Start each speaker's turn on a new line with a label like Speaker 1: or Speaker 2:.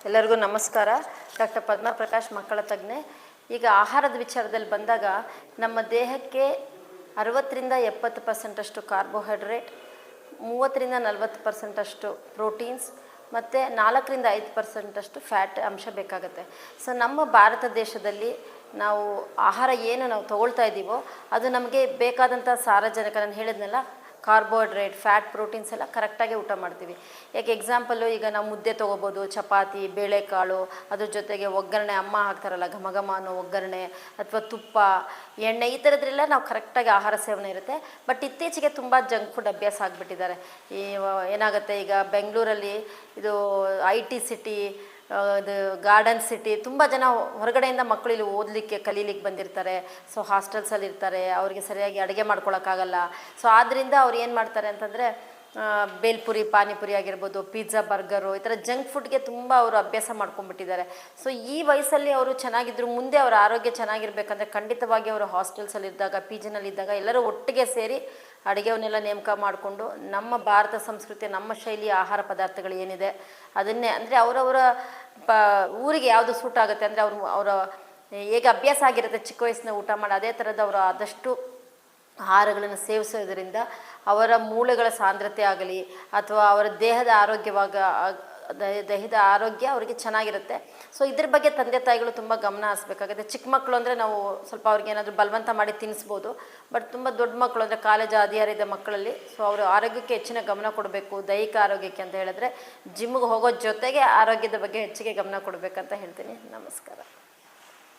Speaker 1: ಎಲ್ಲರಿಗೂ ನಮಸ್ಕಾರ. ಡಾಕ್ಟರ್ ಪದ್ಮಾ ಪ್ರಕಾಶ್, ಮಕ್ಕಳ ತಜ್ಞೆ. ಈಗ ಆಹಾರದ ವಿಚಾರದಲ್ಲಿ ಬಂದಾಗ ನಮ್ಮ ದೇಹಕ್ಕೆ 60-70% ಅಷ್ಟು ಕಾರ್ಬೋಹೈಡ್ರೇಟ್, 30-40% ಅಷ್ಟು ಪ್ರೋಟೀನ್ಸ್ ಮತ್ತು 4-5% ಅಷ್ಟು ಫ್ಯಾಟ್ ಅಂಶ ಬೇಕಾಗುತ್ತೆ. ಸೊ ನಮ್ಮ ಭಾರತ ದೇಶದಲ್ಲಿ ನಾವು ಆಹಾರ ಏನು ನಾವು ತೊಗೊಳ್ತಾ ಇದ್ದೀವೋ ಅದು ನಮಗೆ ಬೇಕಾದಂಥ ಸಾರಜನಕ, ನಾನು ಹೇಳಿದ್ನಲ್ಲ, ಕಾರ್ಬೋಹೈಡ್ರೇಟ್, ಫ್ಯಾಟ್, ಪ್ರೋಟೀನ್ಸ್ ಎಲ್ಲ ಕರೆಕ್ಟಾಗಿ ಊಟ ಮಾಡ್ತೀವಿ. ಯಾಕೆ ಎಕ್ಸಾಂಪಲ್ಲು, ಈಗ ನಾವು ಮುದ್ದೆ ತೊಗೋಬೋದು, ಚಪಾತಿ, ಬೇಳೆಕಾಳು, ಅದ್ರ ಜೊತೆಗೆ ಒಗ್ಗರಣೆ ಅಮ್ಮ ಹಾಕ್ತಾರಲ್ಲ ಘಮ ಘಮ ಅನ್ನೋ ಒಗ್ಗರಣೆ, ಅಥವಾ ತುಪ್ಪ, ಎಣ್ಣೆ, ಈ ಥರದ್ರೆಲ್ಲ ನಾವು ಕರೆಕ್ಟಾಗಿ ಆಹಾರ ಸೇವನೆ ಇರುತ್ತೆ. ಬಟ್ ಇತ್ತೀಚೆಗೆ ತುಂಬ ಜಂಕ್ ಫುಡ್ ಅಭ್ಯಾಸ ಆಗಿಬಿಟ್ಟಿದ್ದಾರೆ. ಏನಾಗುತ್ತೆ, ಈಗ ಬೆಂಗಳೂರಲ್ಲಿ ಇದು IT ಸಿಟಿ, ಇದು ಗಾರ್ಡನ್ ಸಿಟಿ, ತುಂಬ ಜನ ಹೊರಗಡೆಯಿಂದ ಮಕ್ಕಳು ಇಲ್ಲಿ ಓದಲಿಕ್ಕೆ ಕಲೀಲಿಕ್ಕೆ ಬಂದಿರ್ತಾರೆ. ಸೊ ಹಾಸ್ಟೆಲ್ಸಲ್ಲಿ ಇರ್ತಾರೆ, ಅವರಿಗೆ ಸರಿಯಾಗಿ ಅಡುಗೆ ಮಾಡ್ಕೊಳಕ್ಕಾಗಲ್ಲ. ಸೊ ಆದ್ದರಿಂದ ಅವ್ರು ಏನು ಮಾಡ್ತಾರೆ ಅಂತಂದರೆ ಬೇಲ್ಪುರಿ, ಪಾನಿಪುರಿ ಆಗಿರ್ಬೋದು, ಪಿಜ್ಜಾ, ಬರ್ಗರು, ಈ ಥರ ಜಂಕ್ ಫುಡ್ಗೆ ತುಂಬ ಅವರು ಅಭ್ಯಾಸ ಮಾಡ್ಕೊಂಡ್ಬಿಟ್ಟಿದ್ದಾರೆ. ಸೊ ಈ ವಯಸ್ಸಲ್ಲಿ ಅವರು ಚೆನ್ನಾಗಿದ್ರು, ಮುಂದೆ ಅವರ ಆರೋಗ್ಯ ಚೆನ್ನಾಗಿರ್ಬೇಕಂದ್ರೆ ಖಂಡಿತವಾಗಿ ಅವರು ಹಾಸ್ಟೆಲ್ಸಲ್ಲಿದ್ದಾಗ, ಜಿನಲ್ಲಿದ್ದಾಗ ಎಲ್ಲರೂ ಒಟ್ಟಿಗೆ ಸೇರಿ ಅಡುಗೆವನ್ನೆಲ್ಲ ನೇಮಕ ಮಾಡಿಕೊಂಡು ನಮ್ಮ ಭಾರತ ಸಂಸ್ಕೃತಿ, ನಮ್ಮ ಶೈಲಿಯ ಆಹಾರ ಪದಾರ್ಥಗಳು ಏನಿದೆ ಅದನ್ನೇ, ಅಂದರೆ ಅವರವರ ಊರಿಗೆ ಯಾವುದು ಸೂಟ್ ಆಗುತ್ತೆ, ಅಂದರೆ ಅವರ ಹೇಗೆ ಅಭ್ಯಾಸ ಆಗಿರುತ್ತೆ ಚಿಕ್ಕ ವಯಸ್ಸಿನ ಊಟ ಮಾಡಿ, ಅದೇ ಥರದ ಅವರು ಆದಷ್ಟು ಆಹಾರಗಳನ್ನು ಸೇವಿಸೋದ್ರಿಂದ ಅವರ ಮೂಳೆಗಳ ಸಾಂದ್ರತೆ ಆಗಲಿ ಅಥವಾ ಅವರ ದೇಹದ ಆರೋಗ್ಯ ಅವರಿಗೆ ಚೆನ್ನಾಗಿರುತ್ತೆ. ಸೊ ಇದ್ರ ಬಗ್ಗೆ ತಂದೆ ತಾಯಿಗಳು ತುಂಬ ಗಮನ ಹರಿಸ್ಬೇಕಾಗುತ್ತೆ. ಚಿಕ್ಕ ಮಕ್ಕಳು ಅಂದರೆ ನಾವು ಸ್ವಲ್ಪ ಅವ್ರಿಗೆ ಏನಾದರೂ ಬಲವಂತ ಮಾಡಿ ತಿನ್ನಿಸ್ಬೋದು. ಬಟ್ ತುಂಬ ದೊಡ್ಡ ಮಕ್ಕಳು ಅಂದರೆ ಕಾಲೇಜ್ ಹದಿಹರಿದ ಮಕ್ಕಳಲ್ಲಿ ಸೊ ಅವರ ಆರೋಗ್ಯಕ್ಕೆ ಹೆಚ್ಚಿನ ಗಮನ ಕೊಡಬೇಕು. ದೈಹಿಕ ಆರೋಗ್ಯಕ್ಕೆ ಅಂತ ಹೇಳಿದ್ರೆ ಜಿಮ್ಗೆ ಹೋಗೋ ಜೊತೆಗೆ ಆರೋಗ್ಯದ ಬಗ್ಗೆ ಹೆಚ್ಚಿಗೆ ಗಮನ ಕೊಡಬೇಕಂತ ಹೇಳ್ತೀನಿ. ನಮಸ್ಕಾರ.